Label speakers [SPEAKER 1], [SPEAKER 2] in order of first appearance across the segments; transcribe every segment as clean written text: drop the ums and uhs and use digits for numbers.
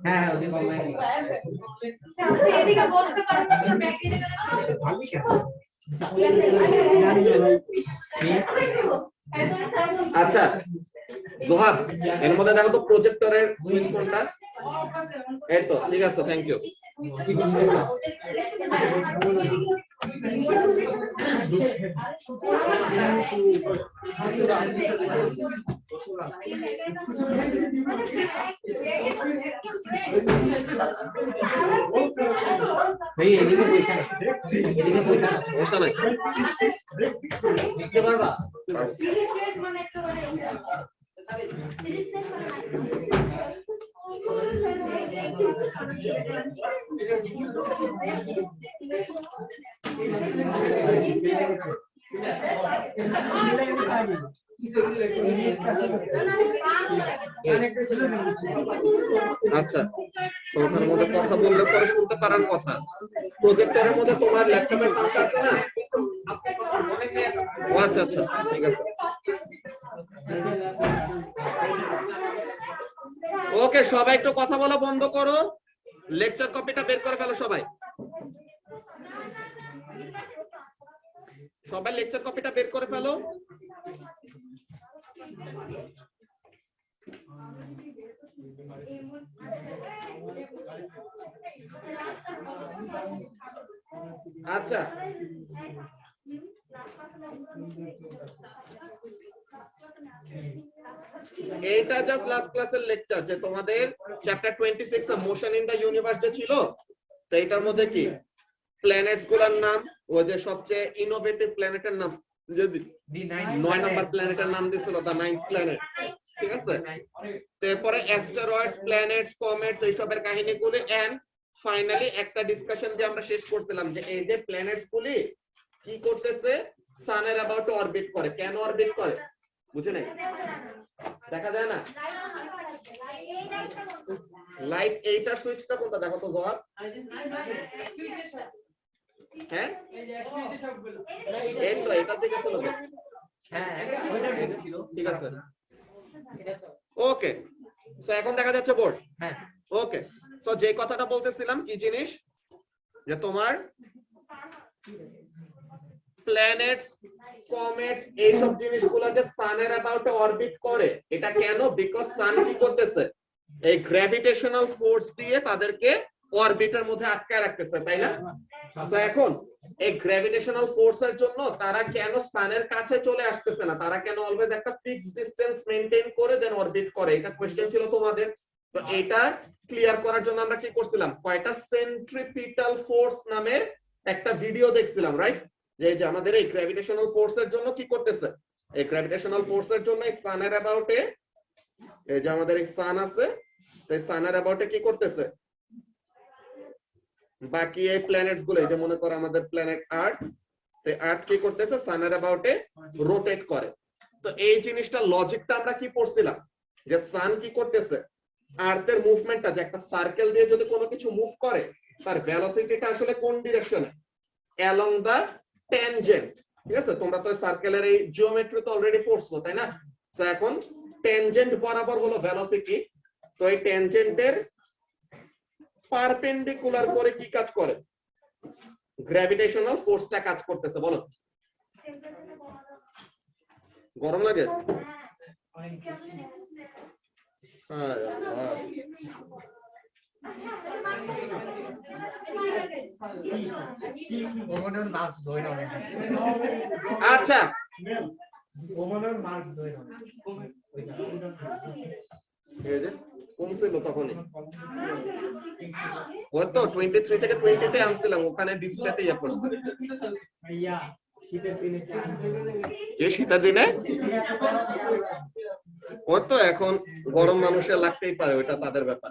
[SPEAKER 1] হ্যাঁ হ্যাঁ ওদিকে কম
[SPEAKER 2] এদিকে বসতে পারো না ব্যাগ দিতে
[SPEAKER 3] আচ্ছা জোহাব এর মধ্যে দেখো তো প্রজেক্টরের সুইচ কোনটা এই তো ঠিক আছে থ্যাংক ইউ
[SPEAKER 1] ভাই এদিকে পয়সা না এদিকে
[SPEAKER 3] সমস্যা নাই
[SPEAKER 1] বুঝতে পারবা
[SPEAKER 3] আচ্ছা তো ওখানের মধ্যে কথা বললে পরে শুনতে পারার কথা প্রজেক্টরের মধ্যে তোমার ল্যাপটপের সাউন্ড আছে না ও আচ্ছা আচ্ছা ঠিক আছে ওকে সবাই একটু কথা বলা বন্ধ করো লেকচার কপিটা বের করে ফেলো সবাই সবাই লেকচার কপিটা বের করে ফেলো আচ্ছা এটা জাস্ট লাস্ট ক্লাসের লেকচার যে তোমাদের চ্যাপ্টার 26 এ মোশন ইন দা ইউনিভার্স যে ছিল তো এটার মধ্যে কি প্ল্যানেটস গুলোর নাম ও যে সবচেয়ে ইনোভেটিভ প্ল্যানেটের নাম যে 9 নাম্বার প্ল্যানেটের নাম দিছিল দা 9th প্ল্যানেট ঠিক আছে তারপরে অ্যাস্টেরয়েডস প্ল্যানেটস কমেটস এইসবের কাহিনীগুলো এন্ড ফাইনালি একটা ডিসকাশন যে আমরা শেষ করছিলাম যে এই যে প্ল্যানেটস গুলি কি করতেছে সানের অ্যাবাউট অরবিট করে কেন অরবিট করে বুঝে নাই দেখা যায় না লাইট এইটার সুইচটা কোনটা দেখো তো জবাব হ্যাঁ এই তো এটা থেকে চলো
[SPEAKER 1] হ্যাঁ ওইটা ছিল
[SPEAKER 3] ঠিক আছে ওকে সো এখন দেখা যাচ্ছে বোর্ড
[SPEAKER 1] হ্যাঁ
[SPEAKER 3] ওকে সো যে কথাটা বলতেছিলাম কি জিনিস যে তোমার প্ল্যানেটস কমেটস এইসব জিনিসগুলো যে সানের অ্যাবাউট অরবিট করে এটা কেন বিকজ সান কি করতেছে এই গ্র্যাভিটেশনাল ফোর্স দিয়ে তাদেরকে অরবিটের মধ্যে আটকায় রাখতেছে তাই না তো এখন এই গ্র্যাভিটেশনাল ফোর্সের জন্য তারা কেন সানের কাছে চলে আসতেছে না তারা কেন অলওয়েজ একটা ফিক্সড ডিসটেন্স মেইনটেইন করে দেন অরবিট করে এটা কোশ্চেন ছিল তোমাদের তো এটা ক্লিয়ার করার জন্য আমরা কি করছিলাম কয়টা সেন্ট্রিপিটাল ফোর্স নামের একটা ভিডিও দেখছিলাম রাইট যে আমাদের এই গ্র্যাভিটেশনাল ফোর্সের জন্য কি করতেছে এই গ্র্যাভিটেশনাল ফোর্সের জন্য এই সানের অ্যাবাউটে এই যে আমাদের এই সান আছে এই সানের অ্যাবাউটে কি করতেছে বাকি এই প্ল্যানেটস গুলো যে মনে করো আমাদের প্ল্যানেট আর্থ তো আর্থ কি করতেছে সানের অ্যাবাউটে রোটেট করে তো এই জিনিসটা লজিকটা আমরা কি পড়ছিলাম যে সান কি করতেছে আর্থের মুভমেন্টটা যে একটা সার্কেল দিয়ে যদি কোনো কিছু মুভ করে তার ভেলোসিটিটা আসলে কোন ডিরেকশনে অ্যালং দা ট্যানজেন্ট ঠিক আছে তোমরা তো সার্কেলের এই জিওমেট্রি তো অলরেডি পড়ছো তাই না তো এখন ট্যানজেন্ট বরাবর হলো ভেলোসিটি তো এই ট্যানজেন্টের পারপেন্ডিকুলার করে কি কাজ করে গ্র্যাভিটেশনাল ফোর্সটা কাজ করতেছে বলো গরম লাগে আচ্ছা কমছিল তখনই ওই তো 23 থেকে 20 তে আনছিলাম ওখানে ডিসপ্লেতে ইয়া পড়ছে শীতের দিনে ও তো এখন গরম মানুষের লাগতেই পারে ওটা তাদের ব্যাপার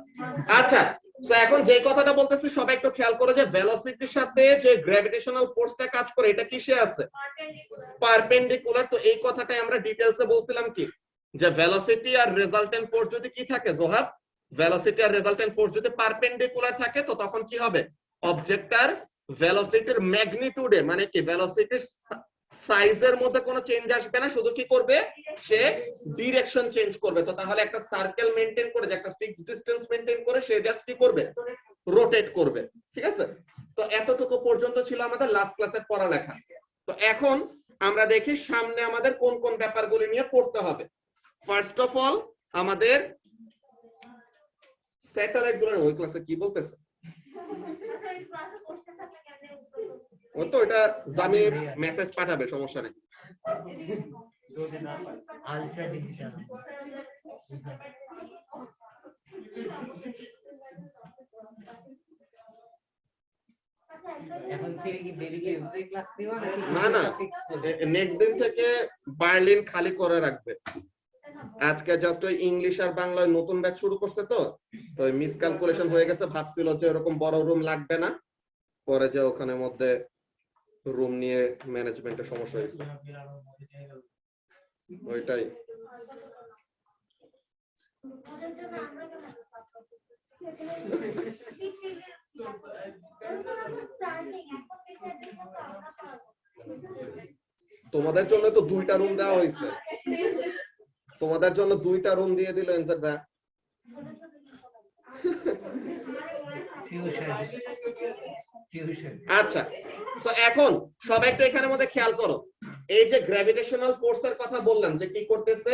[SPEAKER 3] আচ্ছা তো এখন যে কথাটা বলতেছি সবাই একটু খেয়াল করো যে ভেলোসিটির সাথে যে গ্র্যাভিটেশনাল ফোর্সটা কাজ করে এটা কিসে আছে পারপেন্ডিকুলার তো এই কথাটাই আমরা ডিটেইলসে বলছিলাম কি যে ভেলোসিটি আর রেজাল্টেন্ট ফোর্স যদি কি থাকে জোহাব ভেলোসিটি আর রেজাল্টেন্ট ফোর্স যদি পারপেন্ডিকুলার থাকে তো তখন কি হবে অবজেক্টটার ভেলোসিটির ম্যাগনিটিউডে মানে কি ভেলোসিটির সাইজের মধ্যে কোনো চেঞ্জ আসবে না, শুধু কি করবে সে ডিরেকশন চেঞ্জ করবে। তো তাহলে একটা সার্কেল মেইনটেইন করে, যে একটা ফিক্সড ডিসটেন্স মেইনটেইন করে সে জাস্ট কি করবে রোটেট করবে। ঠিক আছে, তো এতটুকু পর্যন্ত ছিল আমাদের লাস্ট ক্লাসের পড়ালেখা। তো এখন আমরা দেখি সামনে আমাদের কোন কোন ব্যাপারগুলি নিয়ে পড়তে হবে। ফার্স্ট অফ অল আমাদের স্যাটেলাইট গুলো, ওই ক্লাসে কি বলতেছে ও তো এটা জামি মেসেজ পাঠাবে, সমস্যা নেই।
[SPEAKER 1] আলট্রা ডিজিটাল এখন থেকে কি দেরিকে ক্লাস দিবা
[SPEAKER 3] না না, নেক্সট দিন থেকে বার্লিন খালি করে রাখবে। আজকে জাস্ট ওই ইংলিশ আর বাংলায় নতুন ব্যাচ শুরু করছে, তো ওই মিস ক্যালকুলেশন হয়ে গেছে, ভাবছিল যে এরকম বড় রুম লাগবে না, পরে যে ওখানে মধ্যে রুম নিয়ে ম্যানেজমেন্টের সমস্যা হয়েছে, ওইটাই। তোমাদের জন্য তো 2টা রুম দেওয়া হয়েছে, তোমাদের জন্য 2টা রুম দিয়ে দিল এনসার ভাই। আচ্ছা, তো এখন সবাই একটু এখানের মধ্যে খেয়াল করো, এই যে গ্র্যাভিটেশনাল ফোর্সের কথা বললাম যে কি করতেছে,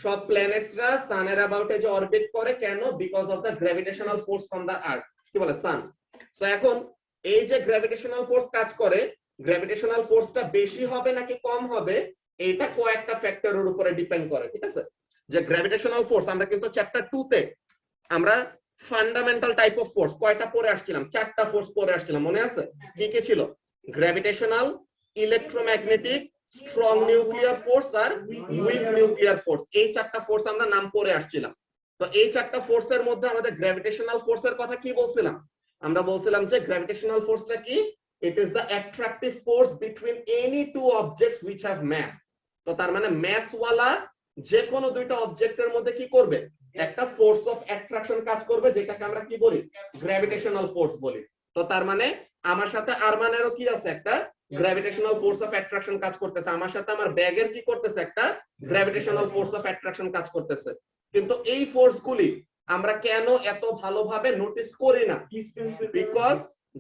[SPEAKER 3] সব প্ল্যানেটসরা সানের অ্যাবাউটে যে অরবিট করে, কেন? Because of the gravitational force from the earth, কি বলে সান। তো এখন এই যে গ্র্যাভিটেশনাল ফোর্স কাজ করে, গ্র্যাভিটেশনাল ফোর্সটা বেশি হবে নাকি কম হবে, এটা কয়েকটা ফ্যাক্টরের উপরে ডিপেন্ড করে। ঠিক আছে, যে গ্র্যাভিটেশনাল ফোর্স আমরা কিন্তু চ্যাপ্টার 2 তে আমরা ফান্ডামেন্টাল টাইপ অফ ফোর্স কয়টা পড়ে আসছিলাম, 4টা ফোর্স পড়ে আসছিলাম, মনে আছে? কি কি ছিল? Gravitational, electromagnetic, strong nuclear force আর উইক নিউক্লিয়ার ফোর্স। এই 4টা ফোর্স আমরা নাম পড়ে আসছিলাম। তো এই 4টা ফোর্সের মধ্যে আমাদের গ্র্যাভিটেশনাল ফোর্সের কথা কি বলছিলাম? আমরা বলছিলাম যে গ্র্যাভিটেশনাল ফোর্সটা কি? It is the attractive force between any two objects which have mass. তো তার মানে মাস ওয়ালা যে কোনো দুইটা অবজেক্টের মধ্যে কি করবে, একটা ফোর্স অফ অ্যাট্রাকশন কাজ করবে, যেটাকে আমরা কি বলি, গ্র্যাভিটেশনাল ফোর্স বলি। তো তার মানে আমার সাথে আরমানেরও কি আছে, একটা গ্র্যাভিটেশনাল ফোর্স অফ অ্যাট্রাকশন কাজ করতেছে, আমার সাথে আমার ব্যাগের কি করতেছে, একটা গ্র্যাভিটেশনাল ফোর্স অফ অ্যাট্রাকশন কাজ করতেছে। কিন্তু এই ফোর্সগুলি আমরা কেন এত ভালোভাবে নোটিস করি না? বিকজ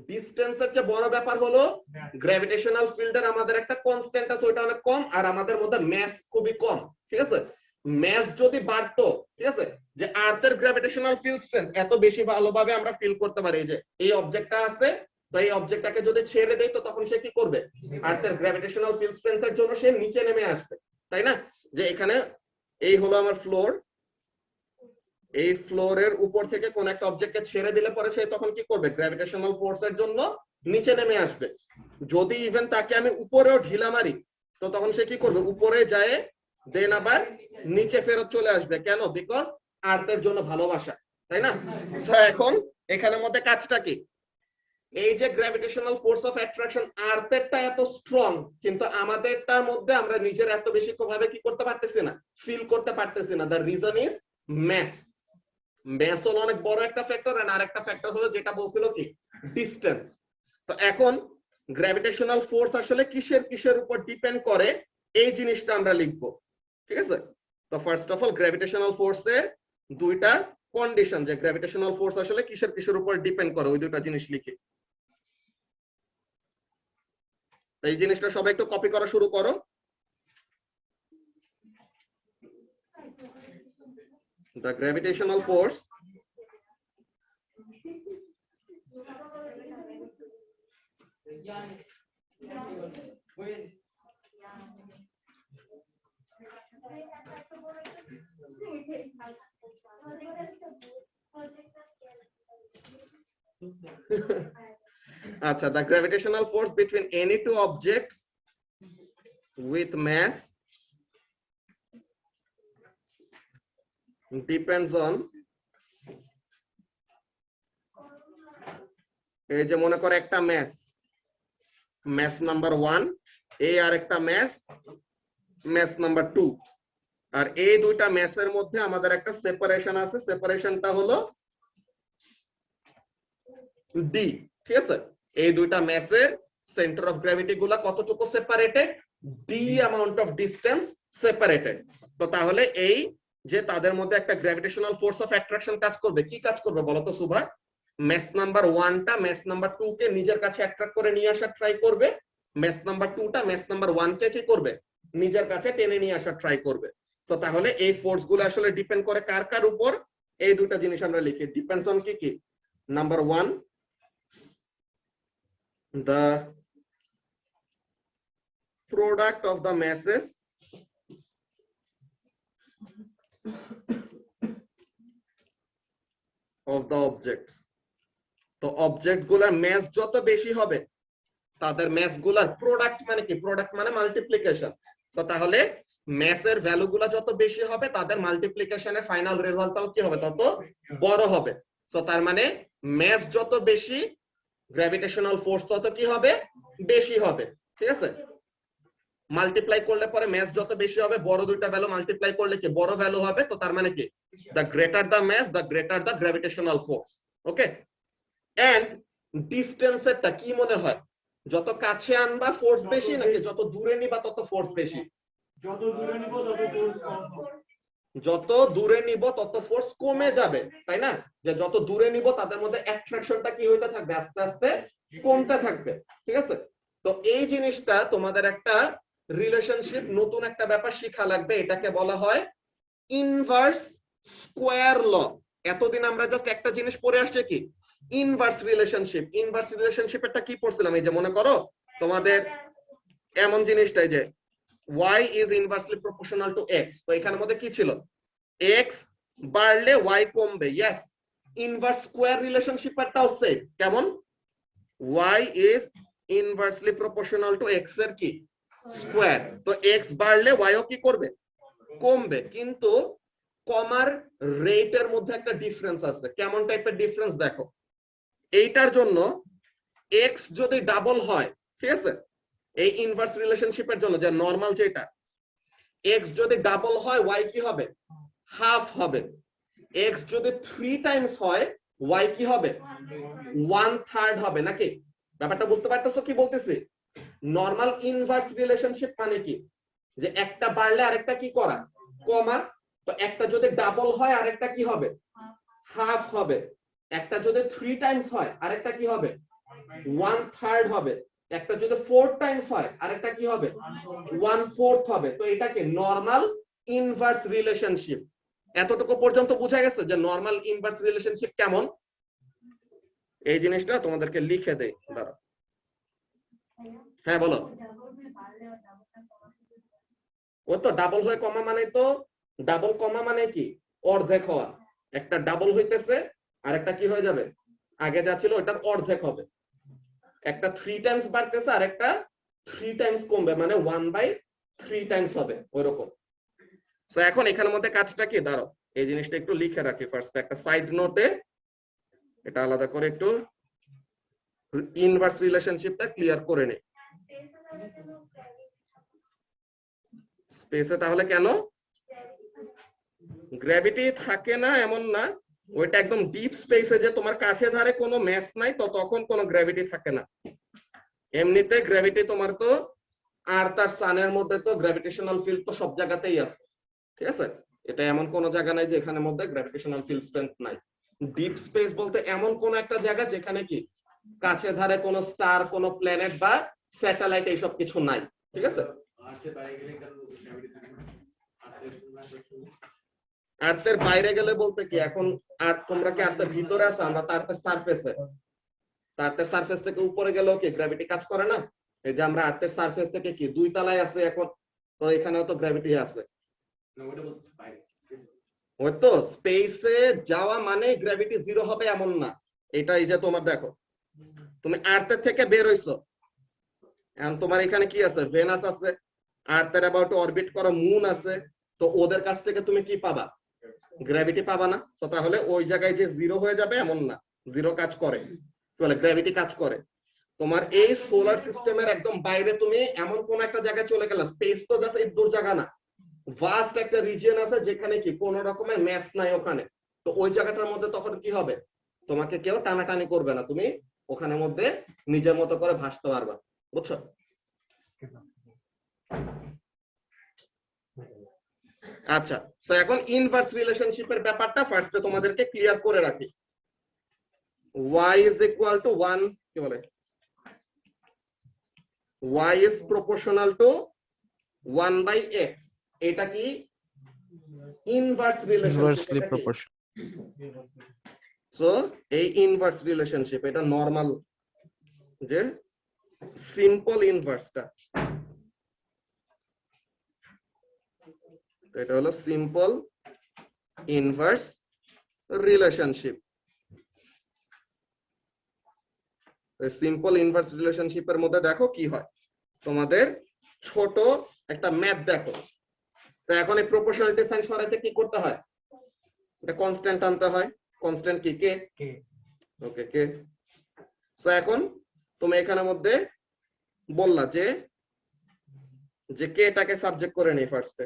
[SPEAKER 3] ডিসটেন্সের যে বড় ব্যাপার হলো, গ্র্যাভিটেশনাল ফিল্ডের আমাদের একটা কনস্ট্যান্ট আছে, ওটা অনেক কম, আর আমাদের মধ্যে ম্যাস খুবই কম। ঠিক আছে, ম্যাস যদি বাড়তো, ঠিক আছে, যে আর্থের গ্র্যাভিটেশনাল ফিল্ড স্ট্রেংথ এত বেশি ভালোভাবে আমরা ফিল করতে পারি, যে এই অবজেক্টটা আছে, তো এই অবজেক্টটাকে যদি ছেড়ে দেই, তো তখন সে কি করবে, আর্থের গ্র্যাভিটেশনাল ফিল্ড স্ট্রেংথের জন্য সে নিচে নেমে আসবে, তাই না? যে এখানে এই হলো আমার ফ্লোর, এই ফ্লোরের উপর থেকে কোন একটা অবজেক্টকে ছেড়ে দিলে পরে সে তখন কি করবে, গ্র্যাভিটেশনাল ফোর্সের জন্য নিচে নেমে আসবে। যদি ইভেন তাকে আমি উপরেও ঢিলা মারি, তো তখন সে কি করবে, উপরে যায়, দেন আবার নিচে ফেরত চলে আসবে। কেন? বিকজ আর্থের জন্য ভালোবাসা, তাই না? এখন এখানের মধ্যে কাজটা কি, এই যে গ্র্যাভিটেশনাল ফোর্স অফ অ্যাট্রাকশন আর্থেরটা এত স্ট্রং, কিন্তু আমাদেরটার মধ্যে আমরা নিজের এত বেশি ভাবে কি করতে পারতেছি না, ফিল করতে পারতেছি না। The reason is mass. Mass হলো অনেক বড় একটা ফ্যাক্টর, আর আরেকটা ফ্যাক্টর হলো যেটা বলছিল কি, ডিসটেন্স। তো এখন গ্র্যাভিটেশনাল ফোর্স আসলে কিসের কিসের উপর ডিপেন্ড করে, এই জিনিসটা আমরা লিখবো। ঠিক আছে, তো ফার্স্ট অফ অল গ্র্যাভিটেশনাল ফোর্সের 2টা কন্ডিশন, যে গ্র্যাভিটেশনাল ফোর্স আসলে কিসের কিসের উপর ডিপেন্ড করে, ওই 2টা জিনিস লিখি। এই জিনিসটা সবাই একটু কপি করা শুরু করো। The gravitational force আচ্ছা, the gravitational force between any two objects with mass depends on, এই যে মনে করে একটা ম্যাস নাম্বার 1, এই আর একটা ম্যাস নাম্বার 2, আর এই 2টা ম্যাসের মধ্যে আমাদের একটা সেপারেশন আছে, সেপারেশনটা হলো ডি। ঠিক আছে, এই 2টা ম্যাসের সেন্টার অফ গ্র্যাভিটি গুলা কতটুকু separated, d amount of distance separated. তো তাহলে এই যে তাদের মধ্যে একটা গ্র্যাভিটেশনাল ফোর্স অফ অ্যাট্রাকশন কাজ করবে, কি কাজ করবে বলো তো সুভা? ম্যাস নাম্বার 1 টা ম্যাস নাম্বার 2 কে নিজের কাছে অ্যাট্রাক্ট করে নিয়ে আসার ট্রাই করবে, ম্যাস নাম্বার 2 টা ম্যাস নাম্বার 1 কে কি করবে, নিজের কাছে টেনে নিয়ে আসার ট্রাই করবে। তো তাহলে এই ফোর্স গুলো আসলে ডিপেন্ড করে কার কার উপর? এই দুটো জিনিস আমরা লিখি, ডিপেন্ডস অন কি কি? Number 1 the product of the masses of the objects. তো অবজেক্ট গুলার ম্যাস যত বেশি হবে তাদের ম্যাস গুলার প্রোডাক্ট মানে কি? প্রোডাক্ট মানে মাল্টিপ্লিকেশন। তো তাহলে ম্যাসের ভ্যালু গুলা যত বেশি হবে তাদের মাল্টিপ্লিকেশনের ফাইনাল রেজাল্টটাও কি হবে? তত বড় হবে। তো তার মানে ম্যাস যত বেশি গ্র্যাভিটেশনাল ফোর্স তত কি হবে? বেশি হবে। ঠিক আছে, মাল্টিপ্লাই করলে পরে ম্যাস যত বেশি হবে, বড় দুইটা ভ্যালু মাল্টিপ্লাই করলে কি বড় ভ্যালু হবে। তো তার মানে কি? The greater the mass the greater the gravitational force. Okay, and ডিসটেন্সেরটা কি মনে হয়? যত কাছে আনবা ফোর্স বেশি নাকি যত দূরে নিবা তত ফোর্স বেশি?
[SPEAKER 4] যত দূরে নিব তত ফোর্স কম হবে।
[SPEAKER 3] যত দূরে নিব তত ফোর্স কমে যাবে, তাই না? যে যত দূরে নিব তাদের মধ্যে অ্যাট্রাকশনটা কি হইতে থাকবে? আস্তে আস্তে কমতে থাকবে। ঠিক আছে, তো এই জিনিসটা তোমাদের একটা রিলেশনশিপ, নতুন একটা ব্যাপার শিখা লাগবে। এটাকে বলা হয় ইনভার্স স্কয়ার ল। এতদিন আমরা জাস্ট একটা জিনিস পড়ে আসছে কি? Inverse relationship. ইনভার্স রিলেশনশিপটা কি পড়ছিলাম? এই যে মনে করো তোমাদের এমন জিনিসটাই যে y is inversely proportional to x। তো এখানের মধ্যে কি ছিল? x বাড়লে y কমবে। ইয়েস, ইনভার্স স্কয়ার রিলেশনশিপটাও সেম। কেমন? y is inversely proportional to x এর কি? স্কয়ার। তো x বাড়লে y ও কি করবে? কমবে। কিন্তু কমার রেটের মধ্যে একটা ডিফারেন্স আছে। কেমন টাইপের ডিফারেন্স দেখো, এইটার জন্য x যদি ডাবল হয়, ঠিক আছে, এই ইনভার্স রিলেশনশিপের জন্য যে নরমাল যেটা, x যদি ডাবল হয় y কি হবে? হাফ হবে। x যদি 3 টাইমস হয় y কি হবে? 1/3 হবে। নাকি ব্যাপারটা বুঝতে পারতেছো কি বলতেছি? নরমাল ইনভার্স রিলেশনশিপ মানে কি? যে একটা বাড়লে আরেকটা কি করা? কমা। তো একটা যদি ডাবল হয় আরেকটা কি হবে? হাফ হবে। একটা যদি 3 টাইমস হয় আরেকটা কি হবে? 1/3 হবে। একটা যদি 4 টাইমস হয় আরেকটা কি হবে? 1/4 হবে। তো এটাকে নরমাল ইনভার্স রিলেশনশিপ। এতটুকু পর্যন্ত বোঝা গেছে যে নরমাল ইনভার্স রিলেশনশিপ কেমন? এই জিনিসটা তোমাদেরকে লিখে দেই, দাঁড়াও। হ্যাঁ বলো। ও তো ডাবল হয়ে কমা মানে, তো ডাবল কমা মানে কি? অর্ধেক হওয়া। একটা ডাবল হইতেছে আর একটা কি হয়ে যাবে? আগে যা ছিল ওটার অর্ধেক হবে। একটা 3 টাইমস বাড়তেছে আর একটা 3 টাইমস কমবে, মানে 1/3 টাইমস হবে ওইরকম। সো এখন এখানের মধ্যে কাজটা কি? দাঁড়াও এই জিনিসটা একটু লিখে রাখি ফার্স্ট একটা সাইড নোটে, এটা আলাদা করে একটু ইনভার্স রিলেশনশিপটা ক্লিয়ার করে নেই। স্পেসে তাহলে কেন গ্র্যাভিটি থাকে না এমন না, ওইটা একদম ডিপ স্পেসে যে তোমার কাছে ধারে কোনো ম্যাস নাই তো তখন কোনো গ্র্যাভিটি থাকে না। এমনিতে গ্র্যাভিটি তোমার তো আর তার সানের মধ্যে তো গ্র্যাভিটেশনাল ফিল্ড তো সব জায়গাতেই আছে। ঠিক আছে, এটা এমন কোন জায়গা নাই যে এখানের মধ্যে গ্র্যাভিটেশনাল ফিল্ড স্ট্রেংথ নাই। ডিপ স্পেস বলতে এমন কোন একটা জায়গা যেখানে কি কাছে ধারে কোনো স্টার, কোনো প্ল্যানেট বা স্যাটেলাইট এইসব কিছু নাই। ঠিক আছে, আর্থের বাইরে গেলে বলতে কি, এখন আর তোমরা কি আর্থের ভিতরে আছো? আমরা তো আর্থের সারফেসে। আর্থের সারফেস থেকে উপরে গেলেও কি গ্র্যাভিটি কাজ করে না? এই যে আমরা আর্থের সারফেস থেকে কি 2 তলায় আছে এখন, তো এখানেও তো গ্র্যাভিটি আছে। ওই তো স্পেসে যাওয়া মানে গ্র্যাভিটি জিরো হবে এমন না। এটা এই যে তোমার দেখো, তুমি আর্থের থেকে বের হইছো, এখন তোমার এখানে কি আছে? ভেনাস আছে, আর্থের অ্যাবাউট অরবিট করা মুন আছে। তো ওদের কাছ থেকে তুমি কি পাবা? গ্র্যাভিটি পাবা না। তো তাহলে ওই জায়গায় যে জিরো হয়ে যাবে এমন না, জিরো কাজ করে, কি বলে গ্র্যাভিটি কাজ করে। তোমার এই সোলার সিস্টেমের একদম বাইরে তুমি এমন কোন একটা জায়গায় চলে গেলা, স্পেস তো জাস্ট এই দূর জায়গা না, ভাস্ট একটা রিজিয়ন আছে যেখানে কি কোন রকমের ম্যাচ নাই ওখানে। তো ওই জায়গাটার মধ্যে তখন কি হবে? তোমাকে কেউ টানাটানি করবে না, তুমি ওখানের মধ্যে নিজের মতো করে ভাসতে পারবা। বুঝছো? আচ্ছা, সো এখন ইনভার্স রিলেশনশিপের ব্যাপারটা ফার্স্টে তোমাদেরকে ক্লিয়ার করে রাখি। y is equal to 1 কি বলে, y is proportional to 1 by x, এটা কি inverse relationship.
[SPEAKER 5] Inversely proportional.
[SPEAKER 3] So এই ইনভার্স রিলেশনশিপ এটা নরমাল যে সিম্পল ইনভার্সটা, এটা হলো simple inverse relationship. Simple inverse রিলেশনশিপের মধ্যে দেখো কি হয়, তোমাদের ছোট একটা ম্যাথ দেখো। তো এখন এই প্রপোর্শনালিটি সাইন সরাইতে কি করতে হয়, এটা কনস্ট্যান্ট আনতে হয়। কনস্ট্যান্ট কি, কে, ওকে কে। সো এখন তুমি এখানের মধ্যে বললা যে কে এটাকে সাবজেক্ট করে নেই ফার্স্টে,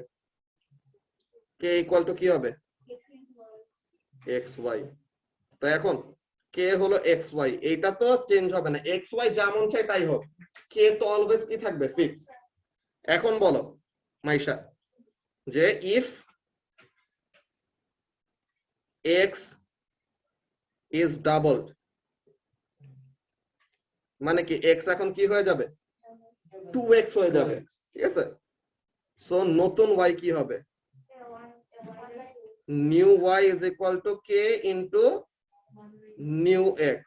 [SPEAKER 3] কে ইকুয়াল টু কি হবে এক্স ওয়াই। তো এখন কে হলো এক্স ওয়াই, এইটা তো চেঞ্জ হবে না, এক্স ওয়াই যেমন চাই তাই হোক, কে তো অলওয়েজ কি থাকবে ফিক্স। এখন বলো মাইশা যে ইফ এক্স ইজ ডাবলড, মানে কি এক্স এখন কি হয়ে যাবে 2x হয়ে যাবে, ঠিক আছে। সো নতুন y কি হবে, new y is equal to k into new x,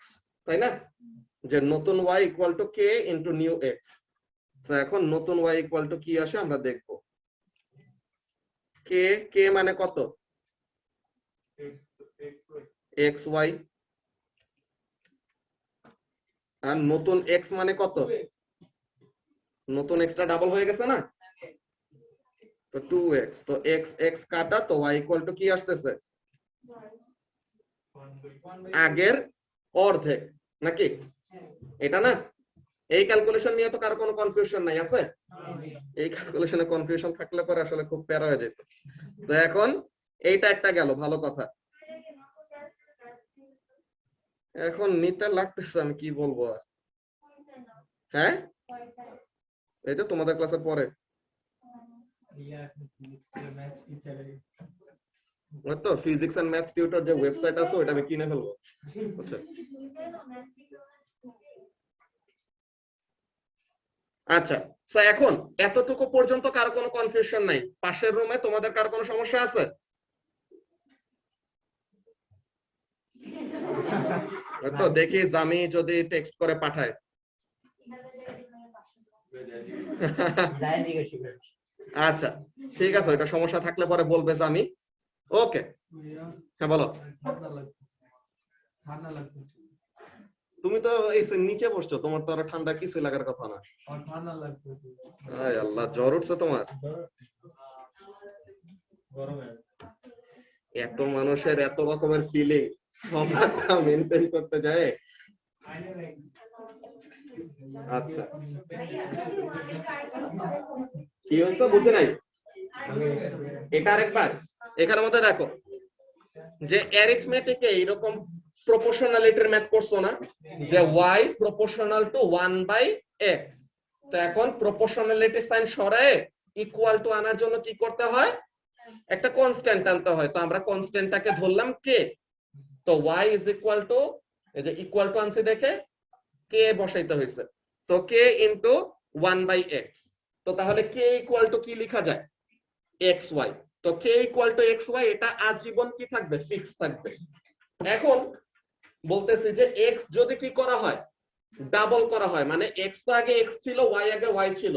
[SPEAKER 3] তাই না, যে নতুন y equal to k into new x। তো এখন নতুন y ইকুয়াল টু কি আসে আমরা দেখব, k মানে কত xy, আর নতুন x মানে কত, নতুন x টা ডাবল হয়ে গেছে না, তো 2x, তো x x কাটা, তো y ইকুয়াল টু কি আসতেছে আগের অর্ধেক নাকি, এটা না। এই ক্যালকুলেশন নিয়ে তো কারো কোনো কনফিউশন নাই আছে, এই ক্যালকুলেশনে কনফিউশন থাকলে পরে আসলে খুব প্যারা হয়ে যেত। তো এখন এইটা একটা গেল, ভালো কথা। এখন নিতে লাগতেছে, আমি কি বলবো আর, হ্যাঁ এই তো তোমাদের ক্লাসের পরে তো ফিজিক্স এন্ড ম্যাথস টিউটর যে ওয়েবসাইট আছে ওটা আমি কিনে ফেলবো, বুঝছো। আচ্ছা, সো এখন এতটুকু পর্যন্ত কারো কোনো কনফিউশন নাই? পাশের রুমে তোমাদের কারো কোনো সমস্যা আছে? তো দেখি জামি যদি টেক্সট করে পাঠায়। আচ্ছা ঠিক আছে, ওইটা সমস্যা থাকলে পরে বলবে জামি। ওকে হ্যাঁ বলো। তুমি তো এই নিচে বসছো, তোমার তো আর ঠান্ডা কিছু লাগার কথা না। আল্লাহ, জ্বর উঠছে তোমার? এত মানুষের এত রকমের ফিলিং সবটা মেনটেন করতে যায়। আচ্ছা কি হয়েছে বুঝে নাই, এটা আরেকবার এখানের মধ্যে দেখো যে অ্যারিথমেটিকে এইরকম প্রপোর্শনালিটির ম্যাথ করছো না, যে y প্রপোর্শনাল টু 1/x। তো এখন প্রপোর্শনালিটি সাইন সরায়ে ইকুয়াল টু আনার জন্য কি করতে হয়, একটা কনস্ট্যান্ট আনতে হয়। তো আমরা কনস্ট্যান্টটাকে ধরলাম k, তো y ইজ ইকুয়াল টু, এই যে ইকুয়াল টু আনছি দেখে k বসাইতে হয়েছে, তো k ইনটু 1/x। তো তাহলে k ইকুয়াল টু কি লেখা যায় xy, তো k ইকুয়াল টু xy এটা আজীবন কি থাকবে ফিক্স থাকবে। এখন বলতেছি যে x যদি কি করা হয় ডাবল করা হয়, মানে x তো আগে x ছিল, y আগে y ছিল,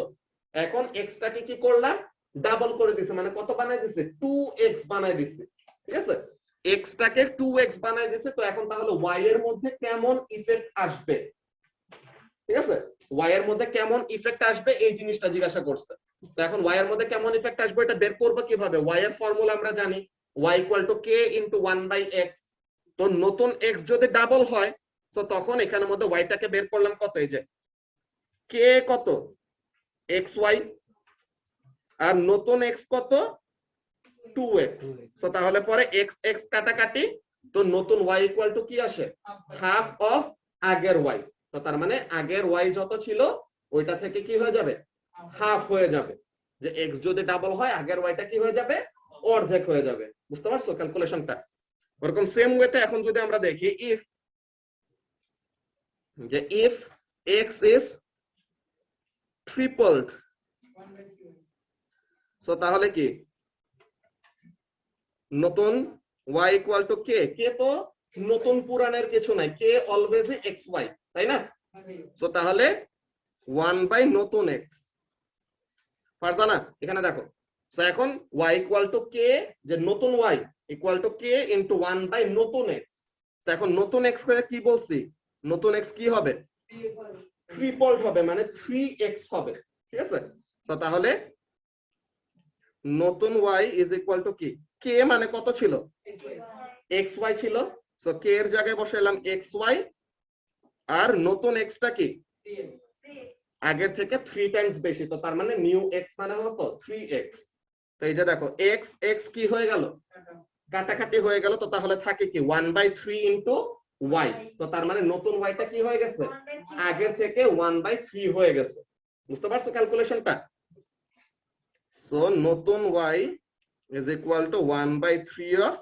[SPEAKER 3] এখন x টাকে কি করলাম ডাবল করে দিছে, মানে কত বানাই দিছে 2x বানাই দিছে, ঠিক আছে, x টাকে 2x বানাই দিছে। তো এখন তাহলে y এর মধ্যে কেমন ইফেক্ট আসবে, ঠিক আছে, y এর মধ্যে কেমন ইফেক্ট আসবে এই জিনিসটা জিজ্ঞাসা করছে। তো এখন y এর মধ্যে কেমন ইফেক্ট আসবে এটা বের করব কিভাবে, y এর ফর্মুলা আমরা জানি y equal to k into 1/x। তো নতুন x যদি ডাবল হয় তো তখন এখানের মধ্যে y টাকে বের করলাম কত, এই যে k কত xy, আর নতুন x কত 2x। তো তাহলে পরে x x কাটাকাটি, তো নতুন y ইকুয়াল টু কি আসে হাফ অফ আগের y। তো তার মানে আগের y যত ছিল ওইটা থেকে কি হয়ে যাবে হাফ হয়ে যাবে। যে x যদি ডাবল হয় আগের ওয়াইটা কি হয়ে যাবে অর্ধেক হয়ে যাবে বুঝতে পারছো ক্যালকুলেশনটা ওরকম সেম ওয়েতে এখন যদি আমরা দেখি if x is tripled so তাহলে কি নতুন y equal to k k তো নতুন পুরানের কিছু নাই k অলওয়েজ xy তাই না সো তাহলে 1 বাই নতুন x ফারজানা এখানে দেখো সো এখন y ইকুয়াল টু k যে নতুন y equal to k into 1 by নতুন x তো এখন নতুন x কে কি বলছি নতুন x কি হবে ট্রিপলড হবে মানে 3x হবে ঠিক আছে তো তাহলে নতুন y ইজ ইকুয়াল টু কি k মানে কত ছিল xy ছিল সো k এর জায়গায় বসাইলাম xy আর নতুন x টা কি আগের থেকে 3 টাইমস বেশি তো তার মানে নিউ x মানে হলো তো 3x তো এই যে দেখো x x কি হয়ে গেল কাটাকাটি হয়ে গেল তো তাহলে থাকে কি 1/3 ইনটু y তো তার মানে নতুন y টা কি হয়ে গেছে আগের থেকে 1/3 হয়ে গেছে বুঝতে পারছো ক্যালকুলেশনটা সো নতুন y is equal to 1/3 of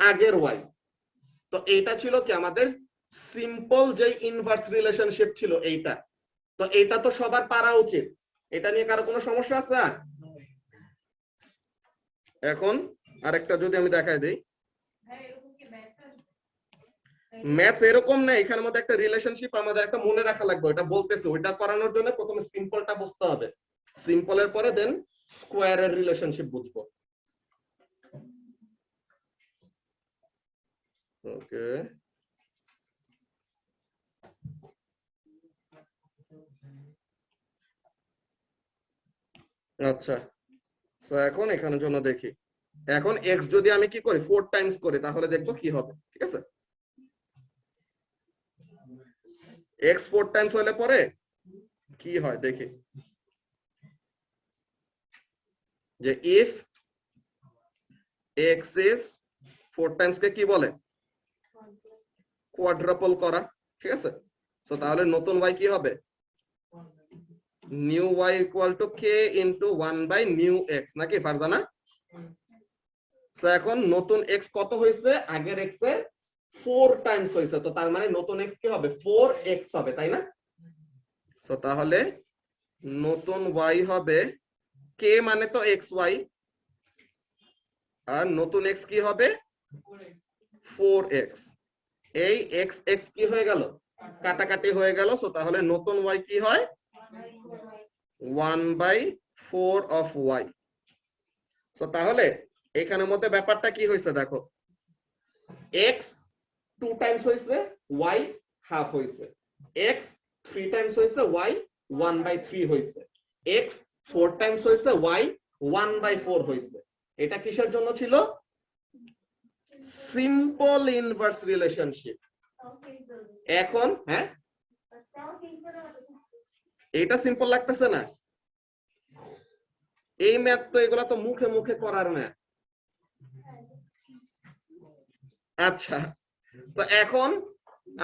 [SPEAKER 3] আগের y তো এইটা ছিল কি আমাদের সিম্পল যে ইনভার্স রিলেশনশিপ ছিল এইটা তো এটা তো সবার পারা উচিত এটা নিয়ে কারো কোনো সমস্যা আছে এখন আরেকটা যদি আমি দেখাই দেই ম্যাথস এরকম না এখানের মধ্যে একটা রিলেশনশিপ আমাদের একটা মনে রাখা লাগবে এটা বলতেছে ওইটা করানোর জন্য প্রথমে সিম্পলটা বুঝতে হবে সিম্পলের পরে দেন স্কয়ারের রিলেশনশিপ বুঝবো ওকে আচ্ছা সো এখন এখানের জন্য দেখি এখন x যদি আমি কি করি 4 টাইমস করি তাহলে দেখবো কি হবে ঠিক আছে x 4 টাইমস হলে পরে কি হয় দেখি যে if x is 4 টাইমস কে কি বলে কোয়াড্রাপল করা ঠিক আছে তো তাহলে নতুন y কি হবে new y equal to k into 1 by new x নাকি ফারজানা সো এখন নতুন x কত হয়েছে আগের x এর 4 টাইমস হয়েছে তো তার মানে নতুন x কি হবে 4x হবে তাই না সো তাহলে নতুন y হবে k মানে তো xy আর নতুন x কি হবে 4x এই x x কি হয়ে গেল কাটাকাটি হয়ে গেল সো তাহলে নতুন y কি হয় 1/4 অফ y সো তাহলে এখানের মধ্যে ব্যাপারটা কি হয়েছে দেখো x 2 টাইমস হয়েছে y হাফ হয়েছে x 3 টাইমস হয়েছে y 1/3 হয়েছে x 4 টাইমস হয়েছে y 1/4 হয়েছে এটা কিসের জন্য ছিল সিম্পল ইনভার্স রিলেশনশিপ এখন হ্যাঁ এটা সিম্পল লাগতেছে না এই ম্যাথ তো এগুলা তো মুখে মুখে করার ম্যাথ আচ্ছা তো এখন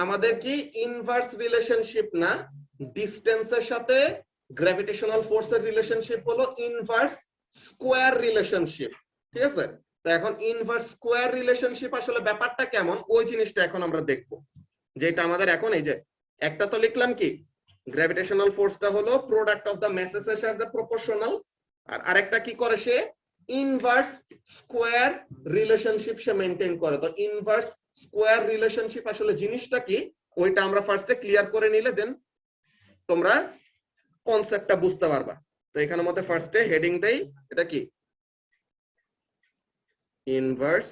[SPEAKER 3] আমাদের কি ইনভার্স রিলেশনশিপ না ডিসটেন্সের সাথে গ্র্যাভিটেশনাল ফোর্সের রিলেশনশিপ হলো ইনভার্স স্কয়ার রিলেশনশিপ ঠিক আছে তো এখন ইনভার্স স্কয়ার রিলেশনশিপ আসলে ব্যাপারটা কেমন ওই জিনিসটা এখন আমরা দেখব যেটা আমাদের এখন এই যে একটা তো লিখলাম কি গ্র্যাভিটেশনাল ফোর্সটা হলো প্রোডাক্ট অফ দা ম্যাসেস এর সাথে প্রপোর্শনাল আর আরেকটা কি করে সে ইনভার্স স্কয়ার রিলেশনশিপ সে মেইনটেইন করে তো ইনভার্স স্কয়ার রিলেশনশিপ আসলে জিনিসটা কি ওইটা আমরা ফার্স্টে ক্লিয়ার করে নিলে দেন তোমরা কনসেপ্টটা বুঝতে পারবা তো এখানের মধ্যে ফার্স্টে হেডিং দেই এটা কি ইনভার্স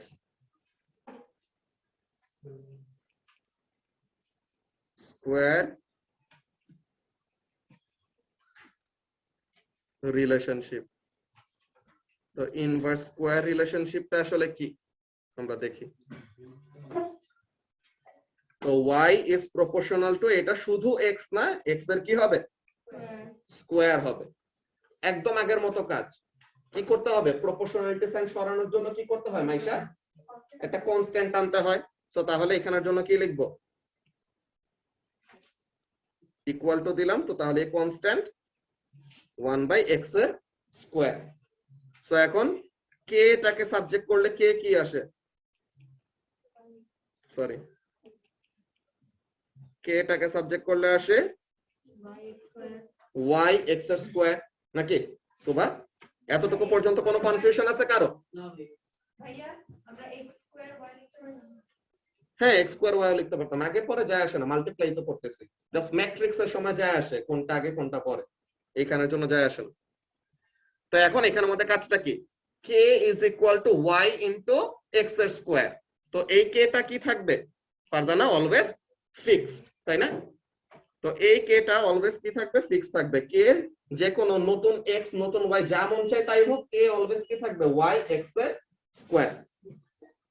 [SPEAKER 3] স্কয়ার রিলেশনশিপ তো ইনভার্স স্কয়ার রিলেশনশিপটা আসলে কি আমরা দেখি তো y is proportional to এটা শুধু x না x এর কি হবে স্কয়ার হবে একদম আগের মতো কাজ কি করতে হবে প্রপোর্শনালিটি সাইন সরানোর জন্য কি করতে হয় মাইশা একটা কনস্ট্যান্ট আনতে হয় তো তাহলে এখানের জন্য কি লিখব ইকুয়াল টু দিলাম তো তাহলে এই কনস্ট্যান্ট 1/x এর স্কয়ার। সো এখন কে টাকে সাবজেক্ট করলে কে কি আসে, সরি কে টাকে সাবজেক্ট করলে আসে y x এর স্কয়ার নাকি? সুবা এতটুকু পর্যন্ত কোনো কনফিউশন আছে কারো?
[SPEAKER 2] ভাইয়া আমরা x স্কয়ার y লিখতে পারি না?
[SPEAKER 3] হ্যাঁ x স্কয়ার y লিখতে পারতাম, আগে পরে যায় আসে না, মাল্টিপ্লাই তো করতেছি, জাস্ট ম্যাট্রিক্স এর সময় যায় আসে কোনটা আগে কোনটা পরে, এইখানের জন্য যায় আসে না। তো এখন এখানের মধ্যে কাজটা কি, k is equal to y into x এর স্কয়ার। তো এই k টা কি থাকবে ফারজানা, অলওয়েজ ফিক্স, তাই না? তো এই k টা অলওয়েজ কি থাকবে, ফিক্স থাকবে। k এর যে কোনো নতুন x নতুন y যা মন চায় তাই হোক, k অলওয়েজ কি থাকবে, y x এর স্কয়ার।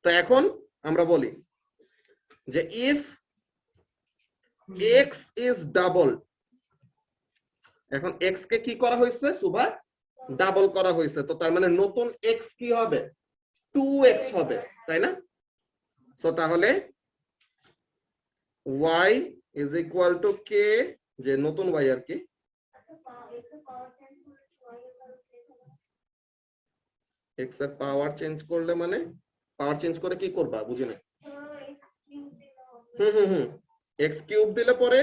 [SPEAKER 3] তো এখন আমরা বলি যে if x is double, এখন x কে কি করা হয়েছে সুবা, ডাবল করা হয়েছে, তো তার মানে নতুন x কি হবে, 2x হবে, তাই না? সো তাহলে y is equal to k, যে নতুন y আর কি, x এর পাওয়ার চেঞ্জ করলে মানে পাওয়ার চেঞ্জ করে কি করবা বুঝি না? x কিউব দিলে পরে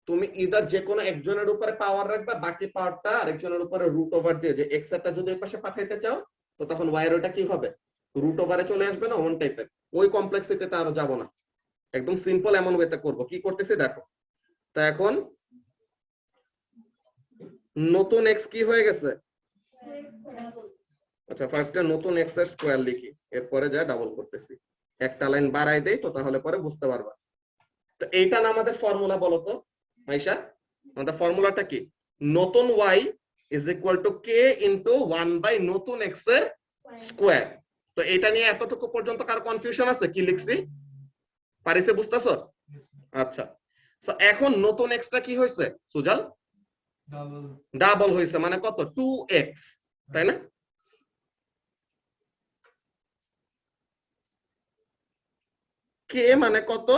[SPEAKER 3] তুমি ইদার যে কোনো একজনের উপরে পাওয়ার রাখবা, বাকি পাওয়ারটা আরেকজনের উপরে রুট ওভার দিয়ে, যে x এরটা যদি এই পাশে পাঠাইতে চাও তো তখন y এর ওটা কি হবে, রুট ওভারে চলে আসবে না, ওয়ান টাইপের। ওই কমপ্লেক্সিটিতে আরো যাব না, একদম সিম্পল এমন ওয়েতে করব। কি করতেছি দেখো, তো এখন নতুন x কি হয়ে গেছে, আচ্ছা ফার্স্টে নতুন x এর স্কয়ার লিখি, এরপরে যা ডাবল করতেছি, একটা লাইন বাড়াই দেই, তো তাহলে পরে বুঝতে পারবা। তো এইটা না আমাদের ফর্মুলা, বলো তো মাইশা, আমাদের ফর্মুলাটা কি, নতুন y is equal to k into 1 by নতুন x এর স্কয়ার। তো এটা নিয়ে এতটুকু পর্যন্ত কার কনফিউশন আছে, কি লিখছি পারিছে, বুঝতেছো? আচ্ছা, সো এখন নতুন x টা কি হয়েছে সুজাল, ডাবল হয়েছে, মানে কত, 2x, তাই না? k মানে কত,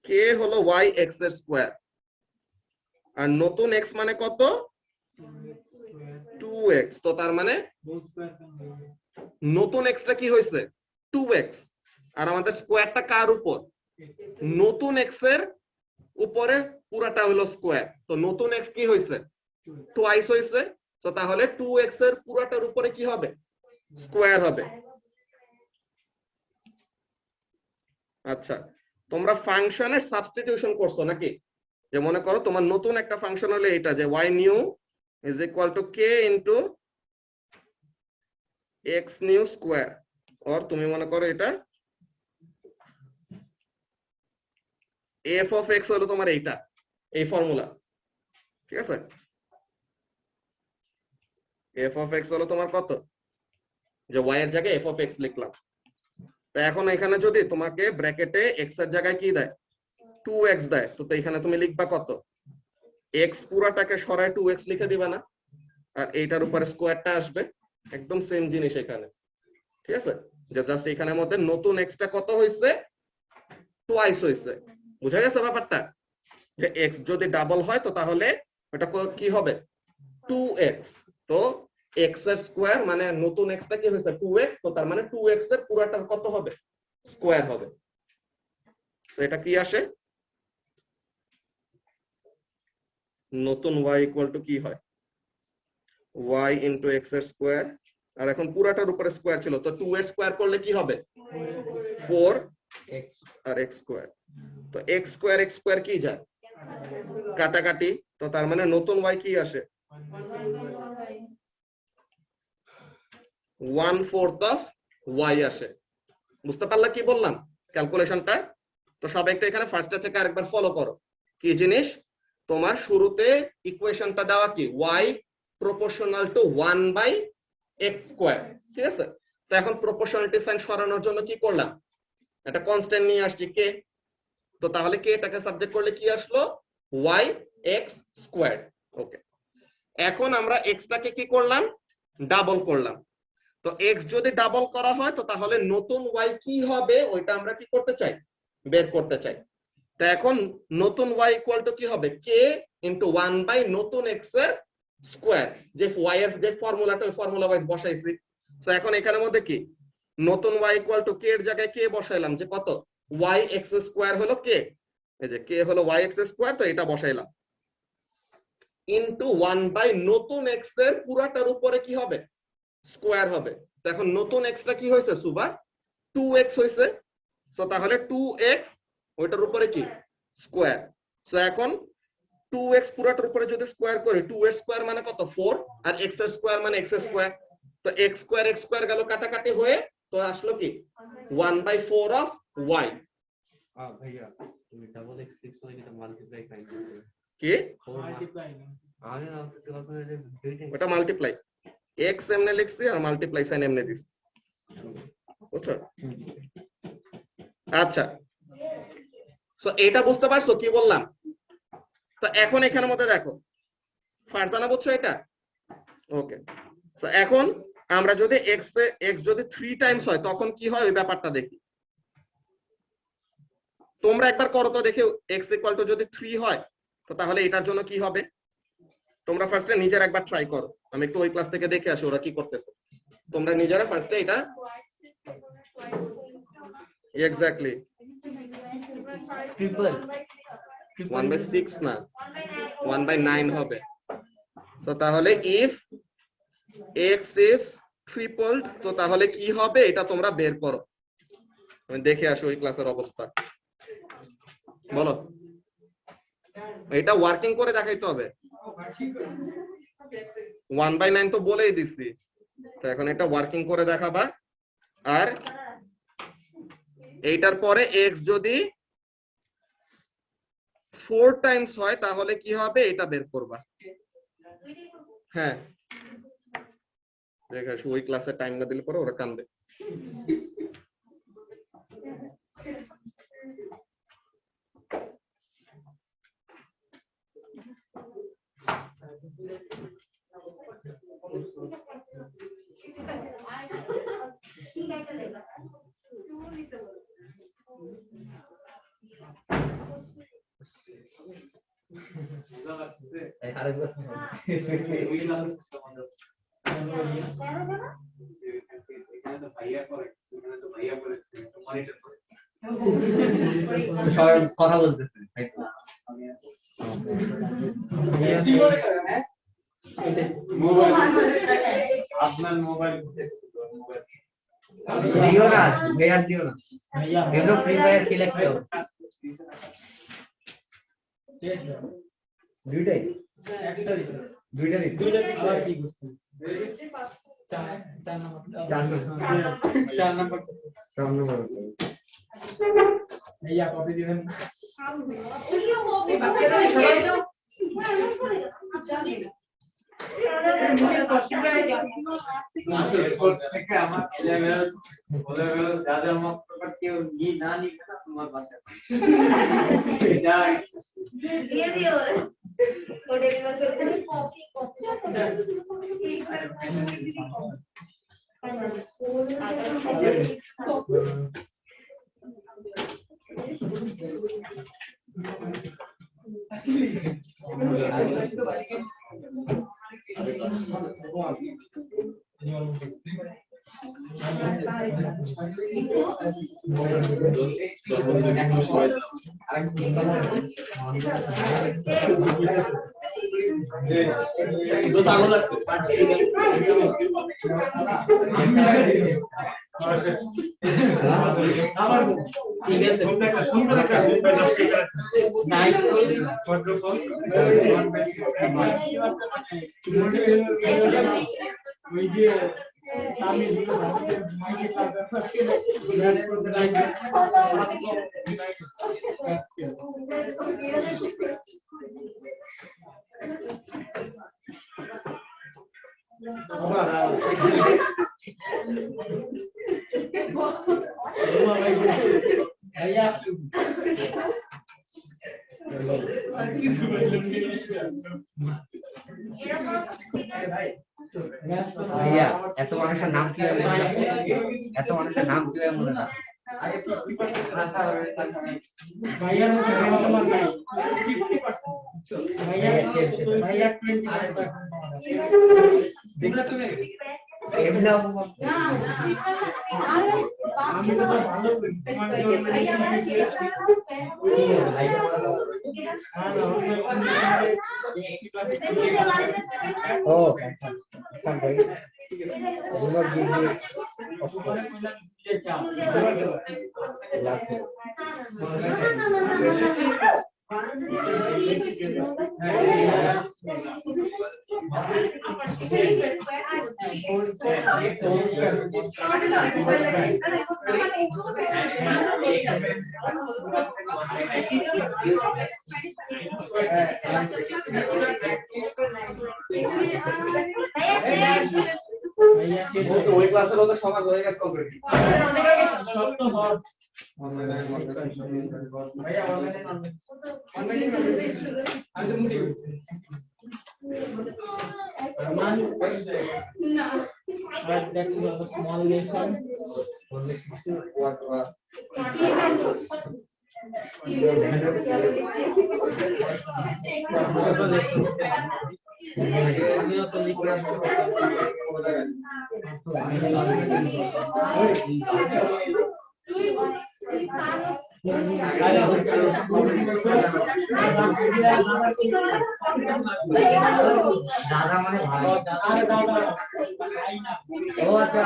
[SPEAKER 3] k হলো y x এর স্কয়ার, আর নতুন x মানে কত, 2x। তো তার মানে নতুন x টা কি হয়েছে, 2x, আর আমাদের স্কয়ারটা কার উপর, নতুন x এর উপরে পুরাটা হলো স্কয়ার। তো নতুন x কি হয়েছে, টুয়াইস হয়েছে, তো তাহলে 2x এর পুরাটার উপরে কি হবে, স্কয়ার হবে। আচ্ছা, তোমরা ফাংশনের সাবস্টিটিউশন করছো নাকি? যে মনে করো তোমার নতুন একটা ফাংশন হলে এটা, যে y new is equal to k into x new square, or তুমি মনে করো এটা f of x হলো তোমার এইটা, এই ফর্মুলা, ঠিক আছে? f of x হলো তোমার কত, যে y এর জায়গায় f of x লিখলাম। তো এখন এখানে যদি তোমাকে ব্র্যাকেটে x এর জায়গায় কি দেয়, 2x দেয়, তো এখানে তুমি লিখবা কত, x পুরাটাকে সরায় 2x লিখে দিবা না, আর এইটার উপরে স্কয়ারটা আসবে, একদম সেম জিনিস এখানে, ঠিক আছে? যে জাস্ট এখানের মধ্যে নতুন x টা কত হইছে, টুয়াইস হইছে। বুঝা গেছে ব্যাপারটা, যে x যদি ডাবল হয় তো তাহলে এটা কি হবে, 2x। তো x এর স্কয়ার মানে নতুন x টা কি হইছে, 2x, তো তার মানে 2x এর পুরাটা কত হবে, স্কয়ার হবে। তো এটা কি আসে, নতুন y ইকুয়াল টু কি হয়, y into x এর স্কয়ার, আর এখন পুরাটার উপরে স্কয়ার ছিল, তো 2 এর স্কয়ার করলে কি হবে, 4 আর x স্কয়ার। তো x স্কয়ার কি যায়, কাটাকাটি, তো তার মানে নতুন y কি আসে, 1/4 অফ y আসে। বুঝতে পারলা কি বললাম ক্যালকুলেশনটা? তো সবাই একটু এখানে ফার্স্টে থেকে আরেকবার ফলো করো। কি জিনিস, তোমার শুরুতে ইকুয়েশনটা দেওয়া কি, y proportional to 1/x square, ঠিক আছে? তো এখন প্রপোর্শনালিটি সাইন সরানোর জন্য কি করলাম, একটা কনস্ট্যান্ট নিয়ে আসছি k, তো তাহলে k টাকে সাবজেক্ট করলে কি আসলো, y x স্কয়ার। ওকে, এখন আমরা x টাকে কি করলাম, ডাবল করলাম। তো x যদি ডাবল করা হয় তো তাহলে নতুন y কি হবে, ওইটা আমরা কি করতে চাই, বের করতে চাই। তো এখন নতুন y ইকুয়াল টু কি হবে, k ইনটু 1 বাই নতুন x এর স্কোয়ার, যে y এর যে ফর্মুলাটা ওই ফর্মুলা ওয়াইজ বসাইছি। তো এখন এখানের মধ্যে কি নতুন y ইকুয়াল টু k এর জায়গায় k বসাইলাম, যে কত y x স্কোয়ার হলো k, এই যে k হলো y x স্কোয়ার, তো এটা বসাইলাম ইনটু 1 বাই নতুন x এর পুরাটার উপরে কি হবে স্কোয়ার হবে। তো এখন নতুন x টা কি হয়েছে সুবা 2x হয়েছে, তো তাহলে 2x ওইটার উপরে কি স্কোয়ার। তো এখন 2x পুরাটার উপরে যদি স্কোয়ার করি 2x স্কোয়ার মানে কত 4, আর x এর স্কোয়ার মানে x স্কোয়ার, তো x স্কোয়ার গেল কাটাকাটি হয়ে, তো আসলো কি 1/4 অফ y।
[SPEAKER 1] ভাইয়া তুমি ডাবল এক্স সিক্স মানে এটা মাল্টিপ্লাই সাইন
[SPEAKER 3] কি
[SPEAKER 1] আরে না দুইটা
[SPEAKER 3] ওটা মাল্টিপ্লাই, x এমনে লিখছি আর মাল্টিপ্লাই সাইন এমনে দিছি, বুঝছো? আচ্ছা, সো এটা বুঝতে পারছো কি বললাম? তো এখন এখানের মধ্যে দেখো ফারজানা, বুঝছো এটা? ওকে, তো এখন আমরা যদি x যদি 3 টাইমস হয় তখন কি হয় ওই ব্যাপারটা দেখি। তোমরা একবার করো তো দেখে, x ইকুয়াল টু যদি 3 হয় তো তাহলে এটার জন্য কি হবে, তোমরা ফার্স্টে নিজের একবার ট্রাই করো, আমি একটু ওই ক্লাস থেকে দেখে আসি ওরা কি করতেছে। তোমরা নিজেরা ফার্স্টে এটা এক্স্যাক্টলি
[SPEAKER 1] ট্রিপল
[SPEAKER 3] 1/6 না 1/9 হবে। সো তাহলে ইফ x is tripled, তো তাহলে কি হবে এটা তোমরা বের করো, আমি দেখে আসি ওই ক্লাসের অবস্থা। বলো, এটা ওয়ার্কিং করে দেখাইতে হবে। 1/9 তো বলেই দিছি, তো এখন এটা ওয়ার্কিং করে দেখাবা। আর এইটার পরে x যদি 4 টাইমস হয় তাহলে কি হবে এটা বের করবা। হ্যাঁ দেখা ওই ক্লাসে টাইম না দিলে পরে ওরা কান্দে।
[SPEAKER 1] সবাই কথা বলতেছে
[SPEAKER 4] আপনার মোবাইল
[SPEAKER 1] দিও না ভাইয়া, দিও না এগুলো ফ্রি ফায়ার খেলে খেলো দুইটাই
[SPEAKER 4] আবার কি করছেন? চার নাম্বার ভাইয়া কপি দিবেন। এরপর থেকে আমার লেভেল যা যা মত প্রকার কেউ না নিবে না তোমার বাসায় যা
[SPEAKER 2] দিয়ে দিও ওরে কপি
[SPEAKER 4] আবার ঠিক আছে সুন্দর একটা নাইট ওই যে আমি
[SPEAKER 1] ভাইয়া এত মানুষের নাম কি এত মানুষের নাম কি মনে না
[SPEAKER 4] আগে 50% রাখা হবে তাহলে ভাইয়া আমার নাই 50% ভাইয়া 20% দেখলা তুমি এমনি
[SPEAKER 2] না
[SPEAKER 4] আমি তো ভালো
[SPEAKER 5] ও আচ্ছা ভাই দুবার দিয়ে
[SPEAKER 3] ওই ক্লাসের ওদের সবার হয়ে গেছে কমপ্লিট
[SPEAKER 4] ভাইয়া that is a small nation.
[SPEAKER 5] দাদা মানে ভাই ও আচ্ছা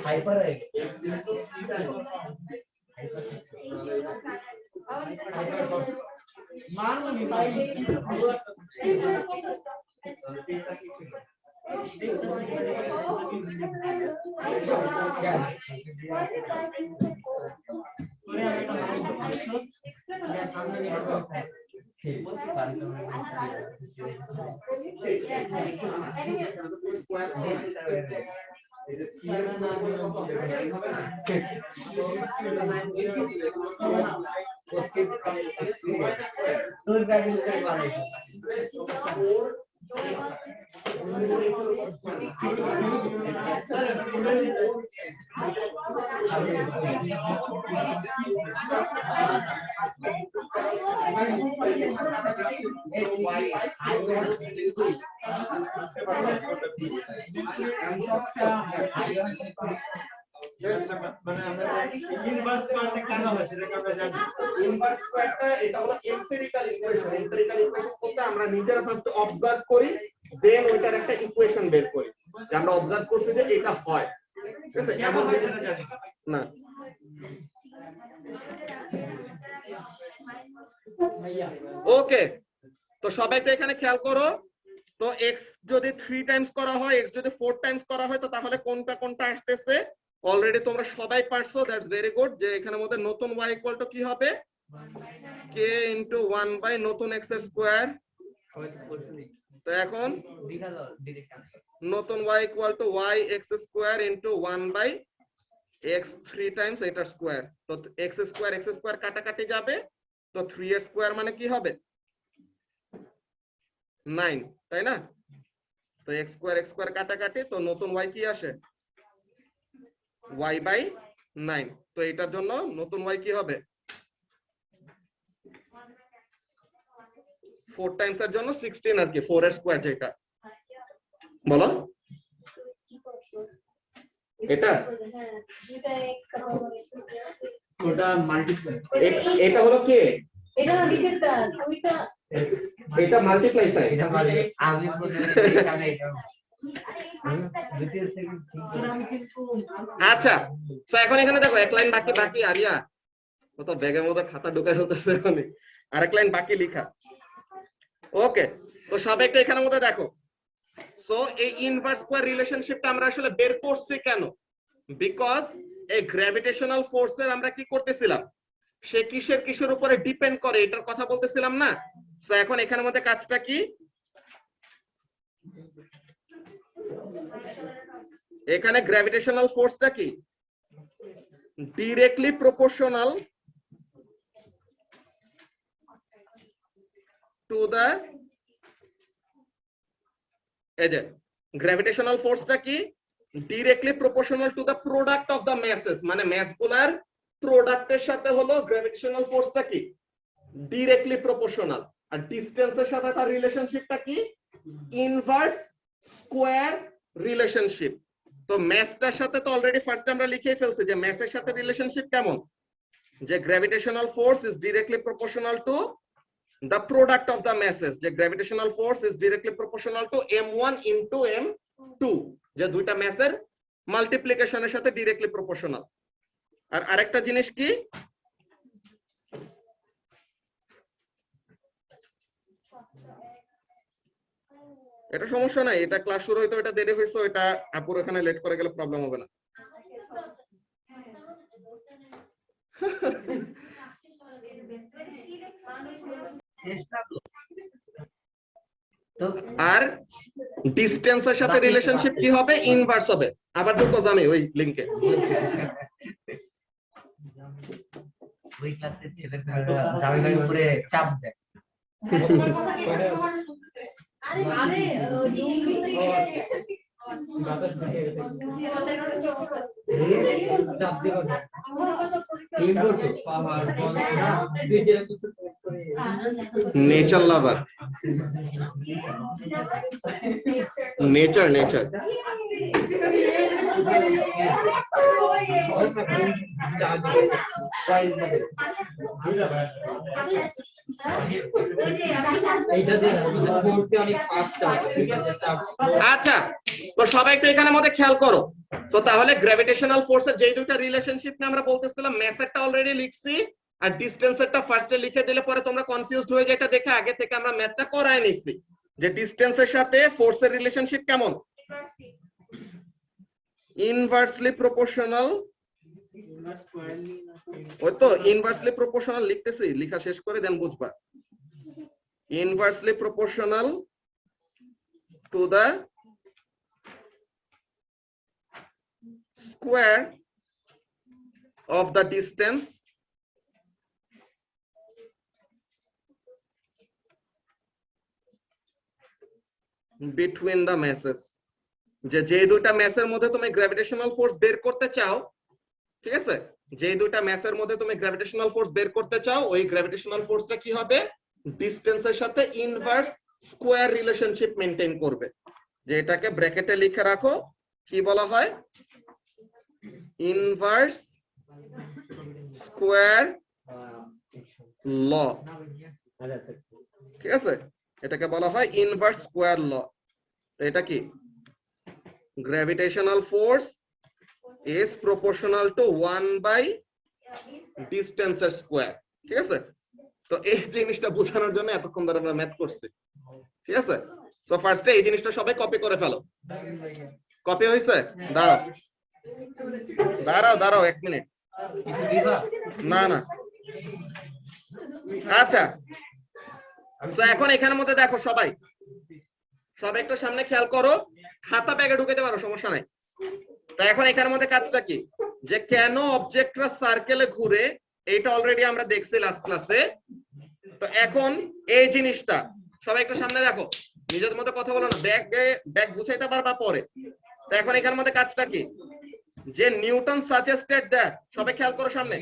[SPEAKER 5] हाइपर है मान लो भाई
[SPEAKER 3] ইনভার্স স্কয়ারটা এটা হলো এম্পিরিক্যাল ইকুয়েশন। এম্পিরিক্যাল ইকুয়েশন বলতে আমরা নিজেরা ফার্স্ট অবজার্ভ করি, দেন ওইটার একটা ইকুয়েশন বের করি যে আমরা অবজার্ভ করছি যে এটা হয়। ঠিক আছে, এমন না ওকে। তো সবাই তো এখানে খেয়াল করো, তো x যদি 3 টাইমস করা হয়, x যদি 4 টাইমস করা হয়, তো তাহলে কোনটা কোনটা আসতেছে অলরেডি তোমরা সবাই পারছো, দ্যাটস ভেরি গুড। যে এখানে মধ্যে নতুন y ইকুয়াল টু কি হবে, k ইনটু 1 বাই নতুন x এর স্কয়ার। তো এখন নতুন y equal to y x square into 1 by x 3 times এটার স্কয়ার। তো x স্কয়ার কাটাকাটি যাবে, তো 3 এর স্কয়ার মানে কি হবে 9, তাই না? তো x স্কয়ার কাটাকাটি, তো নতুন y কি আসে y বাই 9। তো এটার জন্য নতুন y কি হবে 4 টাইমস এর জন্য 16 আর কি, 4 এর স্কয়ার যেটা বলো এটা
[SPEAKER 4] ওটা মাল্টিপ্লাই
[SPEAKER 3] এটা হলো কে
[SPEAKER 2] এটা না নিচেরটা ওইটা
[SPEAKER 3] এটা মাল্টিপ্লাই সাইন।
[SPEAKER 5] এটা মানে আমি বলতে এখানে এটা দ্বিতীয় সেকেন্ড
[SPEAKER 3] আচ্ছা, তো এখন এখানে দেখো এক লাইন বাকি আরিয়া কত ব্যাগের মধ্যে খাতা ঢুকাই হতেছে এখানে আরেক লাইন বাকি লেখা। ওকে, তো সবাই একটু এখানের মধ্যে দেখো। সো এই ইনভার্স স্কয়ার রিলেশনশিপটা আমরা আসলে বের করছি কেন? বিকজ এই গ্র্যাভিটেশনাল ফোর্সের আমরা কি করতেছিলাম, সে কিসের উপরে ডিপেন্ড করে এটার কথা বলতেছিলাম না। সো এখন এখানের মধ্যে কাজটা কি, এখানে গ্র্যাভিটেশনাল ফোর্সটা কি ডিরেক্টলি প্রপোর্শনাল টু দা, এই যে গ্র্যাভিটেশনাল ফোর্সটা কি directly proportional to the product of the masses, মানে ম্যাসগুলার প্রোডাক্টের সাথে হলো গ্র্যাভিটেশনাল ফোর্সটা কি ডিরেক্টলি প্রপোর্শনাল। আর ডিসটেন্সের সাথে তার রিলেশনশিপটা কি ইনভার্স স্কয়ার রিলেশনশিপ। তো ম্যাসটার সাথে তো অলরেডি ফার্স্ট আমরা লিখেই ফেলছি যে ম্যাসের সাথে রিলেশনশিপ কেমন, যে gravitational force is directly proportional two the product of the masses, যে gravitational force is directly proportional to m1 into m2, যে দুইটা ম্যাসের মাল্টিপ্লিকেশনের সাথে ডিরেক্টলি প্রপোর্শনাল। আর আরেকটা জিনিস কি, এটা সমস্যা নাই, এটা ক্লাস শুরু হইতো, এটা দেরি হইছে, এটা আপুর এখানে লেট করে গেলে প্রবলেম হবে না। আর ডিসটেন্সের সাথে রিলেশনশিপ কি হবে ইনভার্স হবে। আবার ঢুকো জামি ওই লিংকে।
[SPEAKER 5] ওই ক্লাসের ছেলেমেয়েরা জামিনের উপরে চাপ দেয়। চাপ দিব না। টিম বলছো পাওয়ার বল না তুই যেটা কিছু করে
[SPEAKER 3] নেচার লাভার, নেচার আচ্ছা, তো সবাই একটু এখানের মধ্যে খেয়াল করো। তো তাহলে গ্র্যাভিটেশনাল ফোর্সের যেই দুইটা রিলেশনশিপ নিয়ে আমরা বলতেছিলাম, ম্যাসেরটা অলরেডি লিখছি আর ডিসটেন্সেরটা ফার্স্টে লিখে দিলে পরে তোমরা কনফিউজড হয়ে যেটা দেখে আগে থেকে আমরা ম্যাথটা করায় নিছি যে ডিসটেন্সের সাথে ফোর্সের রিলেশনশিপ কেমন ইনভার্সলি প্রপোর্শনাল। ওই তো ইনভার্সলি প্রপোর্শনাল লিখতেছি, লেখা শেষ করে দেন বুঝবা। Inversely proportional to the square of the distance between the masses, যে দুইটা ম্যাসের মধ্যে তুমি গ্র্যাভিটেশনাল ফোর্স বের করতে চাও, ঠিক আছে, যে দুইটা ম্যাসের মধ্যে তুমি গ্র্যাভিটেশনাল ফোর্স বের করতে চাও, ওই গ্র্যাভিটেশনাল ফোর্সটা কি হবে ডিসটেন্সের সাথে ইনভার্স স্কয়ার রিলেশনশিপ মেইনটেইন করবে। যে এটাকে ব্র্যাকেটে লিখে রাখো, কি বলা হয় ইনভার্স স্কয়ার ল, ঠিক আছে, এটাকে বলা হয় ইনভার্স স্কয়ার ল। তো এটা কি gravitational force is proportional to 1 / ডিসটেন্সের স্কয়ার, ঠিক আছে। তো এই জিনিসটা বোঝানোর জন্য এতক্ষণ ধরে আমরা ম্যাথ করছি, ঠিক আছে। সো ফার্স্টে এই জিনিসটা সবাই কপি করে ফেলো। কপি হইছে? দাঁড়াও 1 মিনিট, না আচ্ছা। তো এখন এখানের মধ্যে দেখো সবাই একটু সামনে খেয়াল করো, খাতা ব্যাগে ঢুকাতে পারো, সমস্যা নাই। তো এখন এখানের মধ্যে কাজটা কি, যে কেন অবজেক্টরা সার্কেলে ঘুরে, এটা অলরেডি আমরা দেখছি লাস্ট ক্লাসে। তো এখন এই জিনিসটা সবাই একটু সামনে দেখো, নিজের মধ্যে কথা বলো না, ব্যাগ গুছাইতে পারবা পরে। তো এখন এখানের মধ্যে কাজটা কি, যে নিউটন সাজেস্টেড দ্যাট, সবাই খেয়াল করো সামনে,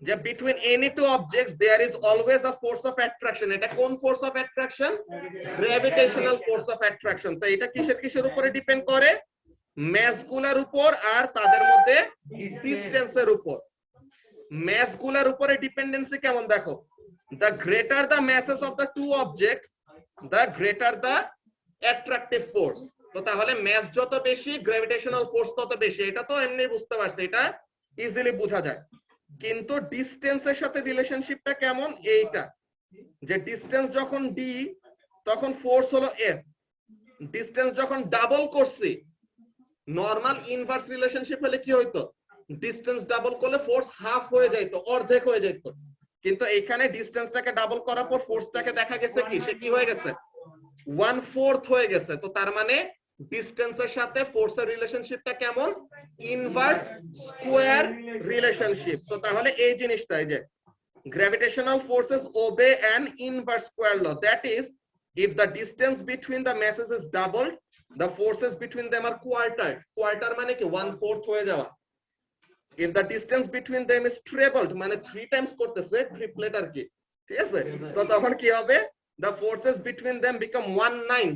[SPEAKER 3] যে between any two objects there is always a force of attraction. এটা কোন force of attraction? Gravitational force of attraction. তো এটা কিসের উপরে ডিপেন্ড করে? ম্যাসগুলোর উপর আর তাদের মধ্যে ডিসটেন্সের উপর। ম্যাসগুলোর উপরে ডিপেন্ডেন্সি কেমন দেখো, the greater the masses of the two objects, the greater the attractive force. তো তাহলে mass যত বেশি gravitational force তত বেশি, এটা তো এমনি বুঝতে পারছি, এটা ইজিলি বোঝা যায়। কিন্তু ডিসটেন্সের সাথে রিলেশনশিপটা কেমন, এইটা যে ডিসটেন্স যখন d তখন ফোর্স হলো f, ডিসটেন্স যখন ডাবল করছি, নরমাল ইনভার্স রিলেশনশিপ হলে কি হইতো, ডিসটেন্স ডাবল করলে ফোর্স হাফ হয়ে যাইতো, অর্ধেক হয়ে যেত। কিন্তু এইখানে ডিসটেন্সটাকে ডাবল করার পর ফোর্সটাকে দেখা গেছে কি, সে কি হয়ে গেছে, 1/4 হয়ে গেছে। তো তার মানে ডিসটেন্সের সাথে ফোর্সের রিলেশনশিপটা কেমন, ইনভার্স স্কয়ার রিলেশনশিপ। তো তাহলে এই জিনিসটা, এই যে gravitational forces obey an inverse square law, that is if the distance between the masses is doubled, the forces between them are quartered. Quarter মানে কি 1/4 হয়ে যাওয়া। if the distance between them is trebled মানে 3 Times করতেছে, triplet আর কি, ঠিক আছে, তো তখন কি হবে, the forces between them become 1/9,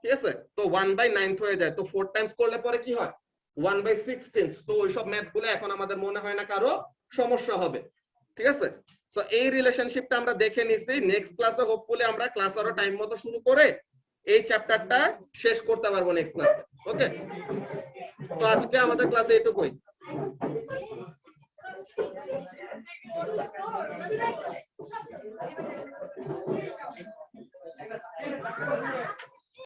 [SPEAKER 3] ঠিক আছে, তো 1/9 হয়ে যায়। তো 4 টাইমস করলে পরে কি হয়, 1/16। তো ওইসব ম্যাথ গুলো এখন আমাদের মনে হয় না কারো সমস্যা হবে, ঠিক আছে। সো এই রিলেশনশিপটা আমরা দেখে নিছি। নেক্সট ক্লাসে হোপফুলি আমরা ক্লাস আরো টাইম মতো শুরু করে এই চ্যাপ্টারটা শেষ করতে পারবো নেক্সট ক্লাসে। ওকে, তো আজকে আমাদের ক্লাসে এটুকুই।